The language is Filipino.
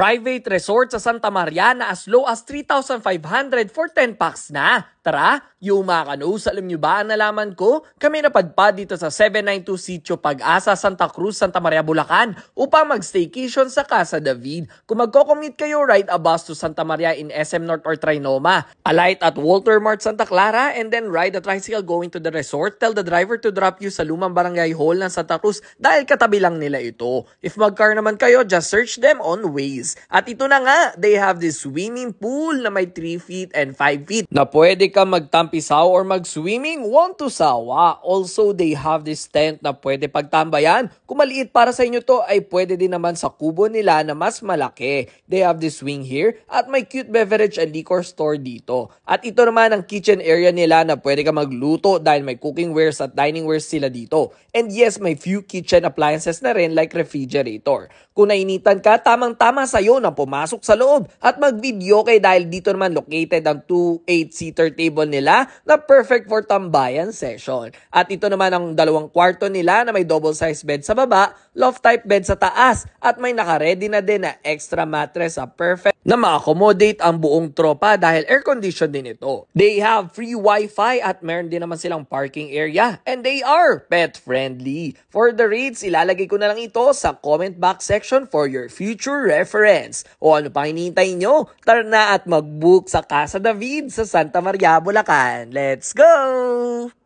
Private resort sa Santa Maria na as low as 3,500 for 10 packs na. Tara, yung mga kanus, alam nyo ba ang nalaman ko? Kami napadpad dito sa 792 Sitio Pag-asa, Santa Cruz, Santa Maria, Bulacan upang mag-staycation sa Casa David. Kung magko-commute kayo, ride a bus to Santa Maria in SM North or Trinoma. Alight at Walter Mart, Santa Clara, and then ride a tricycle going to the resort. Tell the driver to drop you sa lumang barangay hall ng Santa Cruz dahil katabi lang nila ito. If mag-car naman kayo, just search them on Waze. At ito na nga, they have this swimming pool na may 3 feet and 5 feet na pwede ka magtampisaw or mag-swimming, want to sawa. Also, they have this tent na pwede pagtambayan. Kung maliit para sa inyo to, ay pwede din naman sa kubo nila na mas malaki. They have this swing here at may cute beverage and liquor store dito. At ito naman ang kitchen area nila na pwede ka magluto dahil may cooking wares at dining wares sila dito. And yes, may few kitchen appliances na rin like refrigerator. Kung nainitan ka, tamang-tama sa'yo na pumasok sa loob at mag-video kay dahil dito naman located ang 2 8-seater table nila na perfect for tambayan session. At ito naman ang 2 kwarto nila na may double size bed sa baba, loft type bed sa taas at may naka-ready na din na extra mattress sa perfect na ma-accommodate ang buong tropa dahil air condition din ito. They have free wifi at meron din naman silang parking area and they are pet friendly. For the rates, ilalagay ko na lang ito sa comment box section for your future reference. O ano pang hinihintay nyo? Tara na at mag-book sa Casa David sa Santa Maria, Bulacan. Let's go!